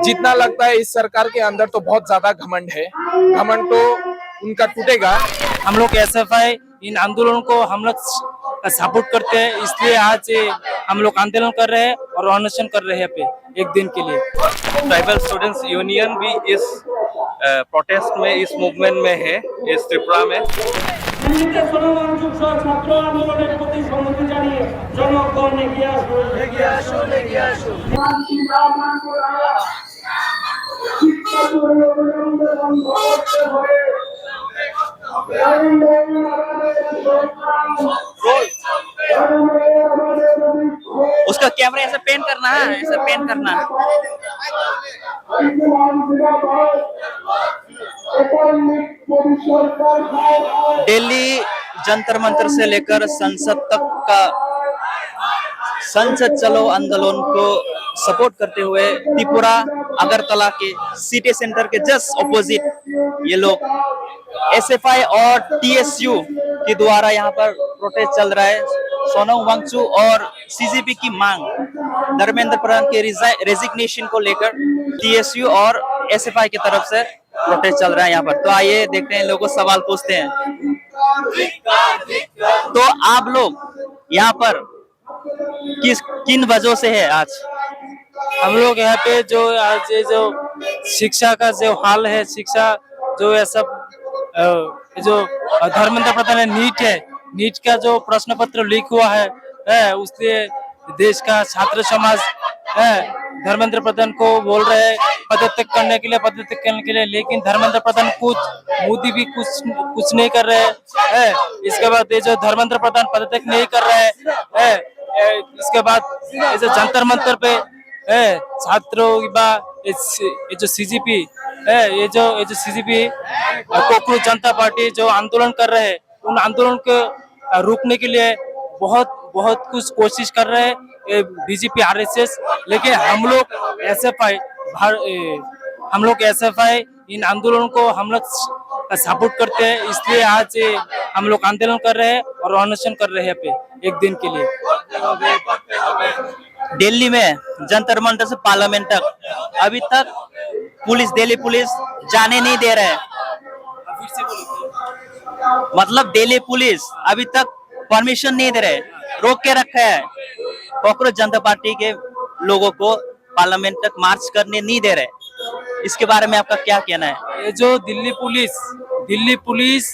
जितना लगता है इस सरकार के अंदर तो बहुत ज्यादा घमंड है। घमंड तो उनका टूटेगा। हम लोग एसएफआई इन आंदोलन को हम लोग सपोर्ट करते हैं, इसलिए आज हम लोग आंदोलन कर रहे हैं और अनशन कर रहे हैं पे एक दिन के लिए। ट्राइबल स्टूडेंट्स यूनियन भी इस प्रोटेस्ट में, इस मूवमेंट में है, इस त्रिपुरा में। ছাত্র আন্দোলনের প্রতি সম্মতি জানিয়ে জনগণ এগিয়ে আসুন। उसका कैमरा ऐसे पेन करना है, ऐसे पेन करना। दिल्ली जंतर मंतर से लेकर संसद तक का संसद चलो आंदोलन को सपोर्ट करते हुए त्रिपुरा अगरतला के सिटी सेंटर के जस्ट ऑपोजिट ये लोग एसएफआई और टीएसयू के द्वारा यहाँ पर प्रोटेस्ट चल रहा है। सोनम वांगचुक और सीजेपी की मांग, धर्मेंद्र प्रधान के रेजिग्नेशन को लेकर टीएसयू और एसएफआई की तरफ से प्रोटेस्ट चल रहा है यहाँ पर। तो आइए देखते हैं, लोगों को सवाल पूछते हैं। तो आप लोग यहाँ पर किन वजहों से है आज? हम लोग यहाँ पे जो आज ये जो शिक्षा का जो हाल है, शिक्षा जो है सब जो धर्मेंद्र प्रधान नीट का जो प्रश्न पत्र लीक हुआ है उससे देश का छात्र समाज धर्मेंद्र प्रधान को बोल रहे हैं पदत्याग करने के लिए, लेकिन धर्मेंद्र प्रधान मोदी भी कुछ नहीं कर रहे हैं। इसके बाद ये जो धर्मेंद्र प्रधान पदत्याग नहीं कर रहे हैं, इसके बाद ये जो जंतर मंतर पे छात्रों ये जो सीजीपी है, ये जो सीजीपी कोकरोच जनता पार्टी जो आंदोलन कर रहे हैं, उन आंदोलन को रोकने के लिए बहुत कुछ कोशिश कर रहे हैं बीजेपी आरएसएस। लेकिन हम लोग एसएफआई इन आंदोलन को हम लोग सपोर्ट करते हैं, इसलिए आज हम लोग आंदोलन कर रहे हैं और अनशन कर रहे हैं पे एक दिन के लिए। दिल्ली में जंतर मंतर से पार्लियामेंट तक अभी तक दिल्ली पुलिस जाने नहीं दे रहे है। मतलब दिल्ली पुलिस अभी तक परमिशन नहीं दे रहे, रोक के रखा है। कोकरोच जनता पार्टी के लोगों को पार्लियामेंट तक मार्च करने नहीं दे रहे। इसके बारे में आपका क्या कहना है? ये जो दिल्ली पुलिस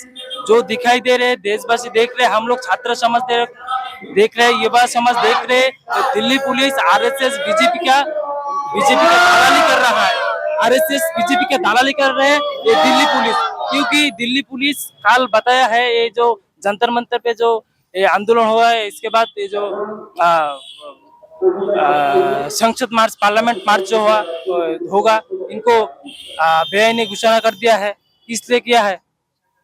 जो दिखाई दे रहे, देशवासी देख रहे, हम लोग छात्र समाज देख रहे, युवा समाज देख रहे, दिल्ली पुलिस आरएसएस बीजेपी का दलाली कर रहा है। आरएसएस बीजेपी का दलाली कर रहे हैं ये दिल्ली पुलिस, क्योंकि दिल्ली पुलिस कल बताया है ये जो जंतर मंतर पे जो ये आंदोलन हुआ है, इसके बाद ये जो संसद मार्च, पार्लियामेंट मार्च जो होगा, इनको बेआईनी घोषणा कर दिया है। इसलिए किया है,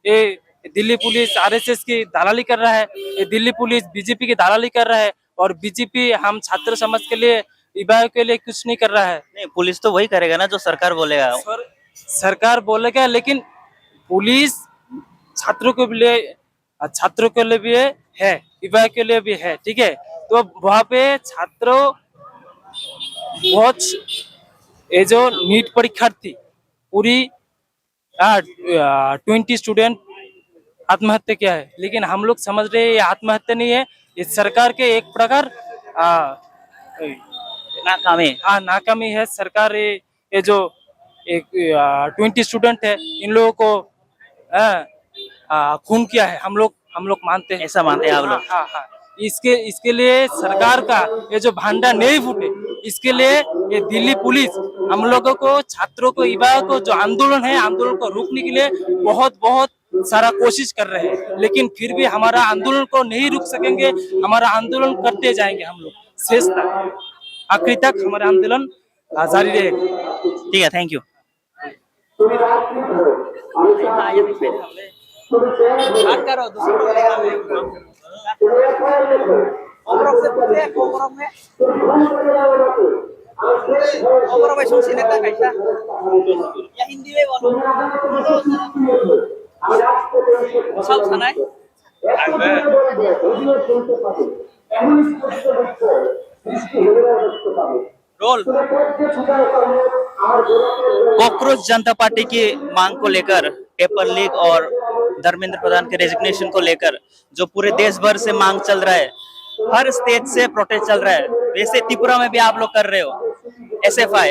ये दिल्ली पुलिस आरएसएस की दलाली कर रहा है, ये दिल्ली पुलिस बीजेपी की दलाली कर रहा है, और बीजेपी हम छात्र समाज के लिए, युवाओं के लिए कुछ नहीं कर रहा है। नहीं, पुलिस तो वही करेगा ना जो सरकार बोलेगा। सरकार बोलेगा, लेकिन पुलिस छात्रों के लिए भी है, युवाओं के लिए भी है, ठीक है। तो वहाँ पे छात्रों बहुत ये जो नीट परीक्षार्थी पूरी 20 स्टूडेंट आत्महत्या किया है, लेकिन हम लोग समझ रहे हैं ये आत्महत्या नहीं है, ये सरकार के एक प्रकार नाकामी है। सरकार ये जो 20 स्टूडेंट है, इन लोगों को खून किया है, हम लोग मानते हैं। ऐसा मानते हैं आप लोग? हाँ। इसके लिए सरकार का ये जो भांडा नहीं फूटे, इसके लिए ये दिल्ली पुलिस हम लोगों को, छात्रों को, युवाओं को जो आंदोलन है, आंदोलन को रोकने के लिए बहुत सारा कोशिश कर रहे हैं, लेकिन फिर भी हमारा आंदोलन को नहीं रुक सकेंगे। हमारा आंदोलन करते जाएंगे, हम लोग शेष तक, आखिरी तक हमारा आंदोलन जारी रहेगा। ठीक है, थैंक यू। हिंदी में बोलो, सब सुना है। रोल कॉकरोच जनता पार्टी की मांग को लेकर, पेपर लीक और धर्मेंद्र प्रधान के रेजिग्नेशन को लेकर जो पूरे देश भर से मांग चल रहा है, हर स्टेट से प्रोटेस्ट चल रहा है। वैसे त्रिपुरा में भी आप लोग कर रहे हो SFI,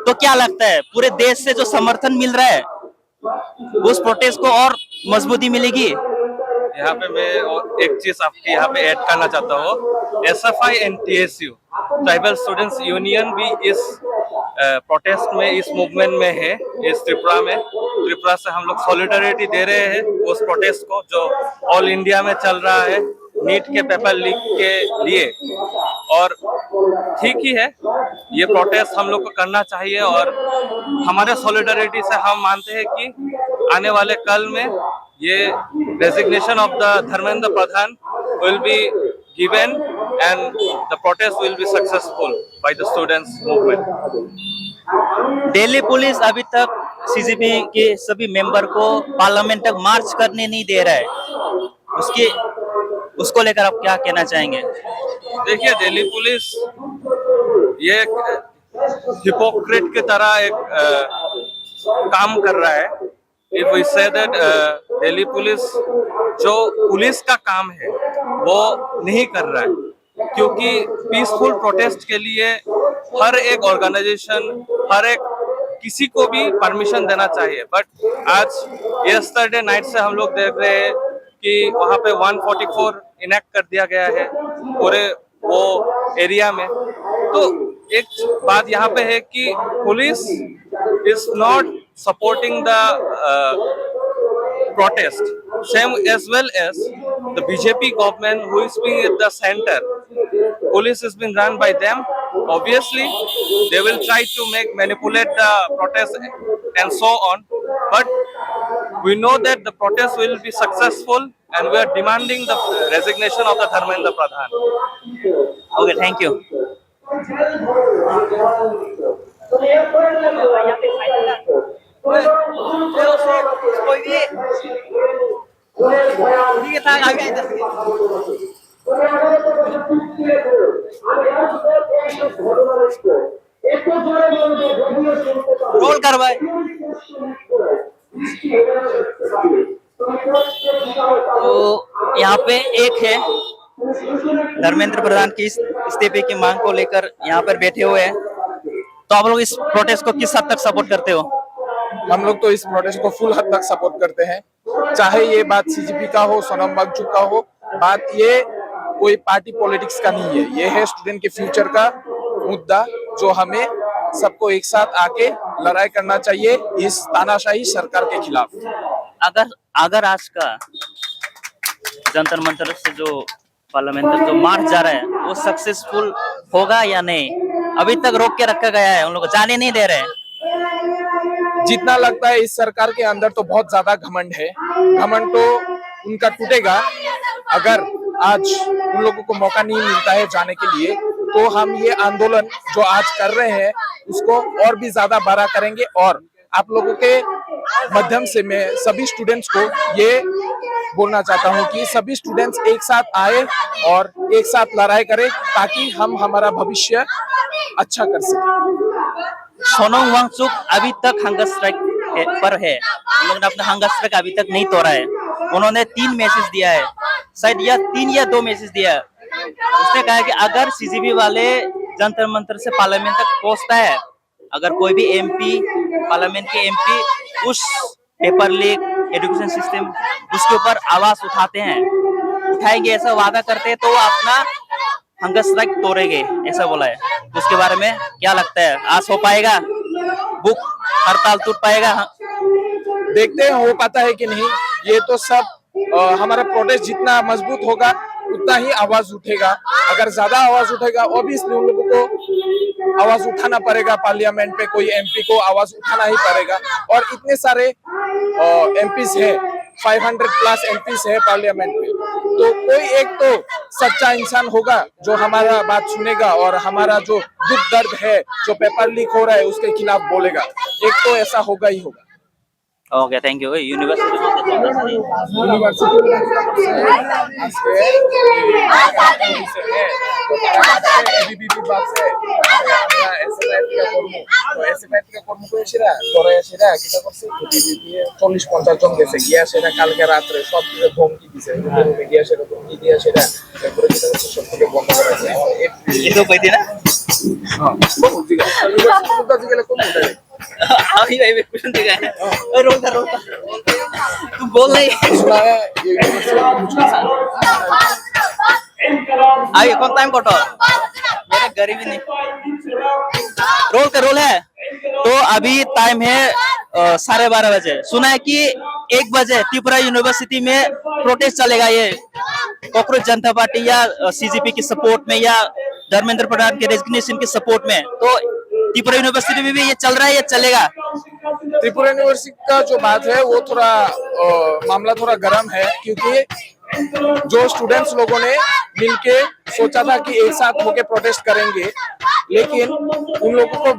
तो क्या लगता है पूरे देश से जो समर्थन मिल रहा है उस प्रोटेस्ट को और मजबूती मिलेगी? यहाँ पे मैं एक चीज आपके यहाँ पे ऐड करना चाहता हूँ। SFI and TSU tribal students union भी इस प्रोटेस्ट में, इस मूवमेंट में है। इस त्रिपुरा में, त्रिपुरा से हम लोग सॉलिडरिटी दे रहे हैं उस प्रोटेस्ट को जो ऑल इंडिया में चल रहा है नीट के पेपर लीक के लिए। और ठीक ही है, ये प्रोटेस्ट हम लोग को करना चाहिए और हमारे सॉलिडरिटी से हम मानते हैं कि आने वाले कल में ये resignation of the Dharmendra Pradhan will be given and the protest will be successful by the students movement. Delhi police अभी तक CGP के सभी मेंबर को पार्लियामेंट तक मार्च करने नहीं दे रहा है, उसको लेकर आप क्या कहना चाहेंगे? देखिए, दिल्ली पुलिस ये हिपोक्रेट की तरह एक काम कर रहा है। If we say that Delhi police जो पुलिस का काम है वो नहीं कर रहा है, क्योंकि पीसफुल प्रोटेस्ट के लिए हर एक ऑर्गेनाइजेशन, हर एक किसी को भी परमिशन देना चाहिए। बट आज यस्टरडे नाइट से हम लोग देख रहे हैं कि वहाँ पे 144 इनेक्ट कर दिया गया है पूरे वो एरिया में। तो एक बात यहाँ पे है कि police is not supporting the protest, same as well as the BJP government who is being at the center. Police is being run by them. Obviously, they will try to manipulate the protest and so on. But we know that the protest will be successful, and we are demanding the resignation of the Dharmendra Pradhan. Okay, thank you. कोई भी ठीक है था आगे role कर भाई। तो यहाँ पे एक है धर्मेंद्र प्रधान की इस्तीफे की मांग को लेकर यहाँ पर बैठे हुए हैं। तो आप लोग इस प्रोटेस्ट को किस हद तक सपोर्ट करते हो? हम लोग तो इस प्रोटेस्ट को फुल हद तक सपोर्ट करते हैं, चाहे ये बात CGP का हो, सोनम वांगचुक का हो। बात ये कोई पार्टी पॉलिटिक्स का नहीं है, ये है स्टूडेंट के फ्यूचर का मुद्दा जो हमें सबको एक साथ आके लड़ाई करना चाहिए इस तानाशाही सरकार के खिलाफ। अगर आज का जंतर मंतर से जो पार्लियामेंट तक जो मार्च जा रहा है वो सक्सेसफुल होगा या नहीं? अभी तक रोक के रखा गया है, उन लोग जाने नहीं दे रहे हैं। जितना लगता है इस सरकार के अंदर तो बहुत ज्यादा घमंड है। घमंड तो उनका टूटेगा अगर आज उन लोगों को मौका नहीं मिलता है जाने के लिए। तो हम ये आंदोलन जो आज कर रहे हैं उसको और भी ज्यादा बड़ा करेंगे और आप लोगों के माध्यम से मैं सभी स्टूडेंट्स को ये बोलना चाहता हूँ कि सभी स्टूडेंट्स एक साथ आए और एक साथ लड़ाई करें ताकि हम हमारा भविष्य अच्छा कर सकें। सोनम वांगचुक अभी तक हंगर स्ट्राइक पर है, उन लोगों ने अपना हंगर स्ट्राइक अभी तक नहीं तोड़ा है। उन्होंने 3 मैसेज दिया है, शायद या 3 या 2 मैसेज दिया है। उसने कहा है कि अगर CGP वाले जंतर मंतर से पार्लियामेंट तक पहुंचता है, अगर कोई भी MP, पार्लियामेंट के MP उस पेपर लीक, एजुकेशन सिस्टम उसके ऊपर आवाज उठाएंगे, ऐसा वादा करते हैं तो वो अपना हंगर स्ट्राइक तोड़ेंगे, ऐसा बोला है। तो उसके बारे में क्या लगता है, आज हो पाएगा? बुक हड़ताल टूट पाएगा? देखते हैं हो पाता है कि नहीं। ये तो सब हमारा प्रोटेस्ट जितना मजबूत होगा उतना ही आवाज उठेगा। अगर ज्यादा आवाज उठेगा ऑब्वियसली उन लोगों को आवाज उठाना पड़ेगा, पार्लियामेंट पे कोई MP को आवाज उठाना ही पड़ेगा। और इतने सारे MPs है, 500+ MPs है पार्लियामेंट में, तो कोई एक तो सच्चा इंसान होगा जो हमारा बात सुनेगा और हमारा जो दुख दर्द है, जो पेपर लीक हो रहा है उसके खिलाफ बोलेगा। एक तो ऐसा होगा ही होगा। Okay thank U university ABPP বাসে এসএফআই কর্ম করেছিরা পরে এসেরা কিটা করছে এবিপিপি 40-50 জন গেছে গিয়া সেটা কালকে রাতে সব কিছু ধমকি দিছে মিডিয়া সেটা ধমকি দিয়া সেটা তারপরে কিটা করছে সব থেকে বন্ধ করা হয়েছে ये तो कहती ना হ্যাঁ ইউনিভার্সিটি গেলে কোন উঠে अभी भाई कुछ नहीं है ओए रोक तू बोल नहीं सुना है ये यूनिवर्सिटी अभी कौन टाइम कटो मेरा गरीबी नहीं रोल है तो अभी टाइम है 12:30 बजे सुना है कि 1 बजे त्रिपुरा यूनिवर्सिटी में प्रोटेस्ट चलेगा ये कॉकरोच जनता पार्टी या सीजीपी की सपोर्ट में या धर्मेंद्र प्रधान के रेजिग्नेशन के सपोर्ट में तो त्रिपुरा यूनिवर्सिटी में भी ये चल रहा है ये चलेगा त्रिपुरा यूनिवर्सिटी का जो बात है वो थोड़ा मामला थोड़ा गर्म है क्योंकि जो स्टूडेंट्स लोगों ने मिलके सोचा था कि एक साथ होके प्रोटेस्ट करेंगे लेकिन उन लोगों को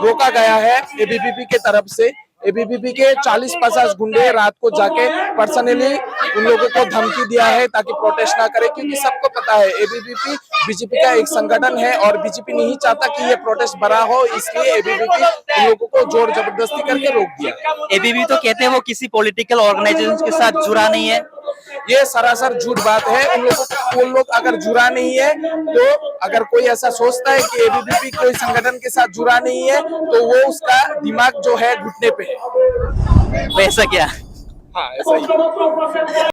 रोका गया है एबीवीपी के तरफ से एबीवीपी के 40-50 गुंडे रात को जाके पर्सनली उन लोगों को धमकी दिया है ताकि प्रोटेस्ट ना करे क्योंकि सबको पता है एबीवीपी बीजेपी का एक संगठन है और बीजेपी नहीं चाहता कि ये प्रोटेस्ट बड़ा हो इसलिए एबीवीपी उन लोगों को जोर जबरदस्ती करके रोक दिया एबीवी तो कहते हैं वो किसी पॉलिटिकल ऑर्गेनाइजेशन के साथ जुड़ा नहीं है ये सरासर झूठ बात है उन लोग अगर जुड़ा नहीं है तो अगर कोई ऐसा सोचता है कि एबीवीपी कोई संगठन के साथ जुड़ा नहीं है तो वो उसका दिमाग जो है घुटने पे है वैसा क्या हाँ ऐसा ही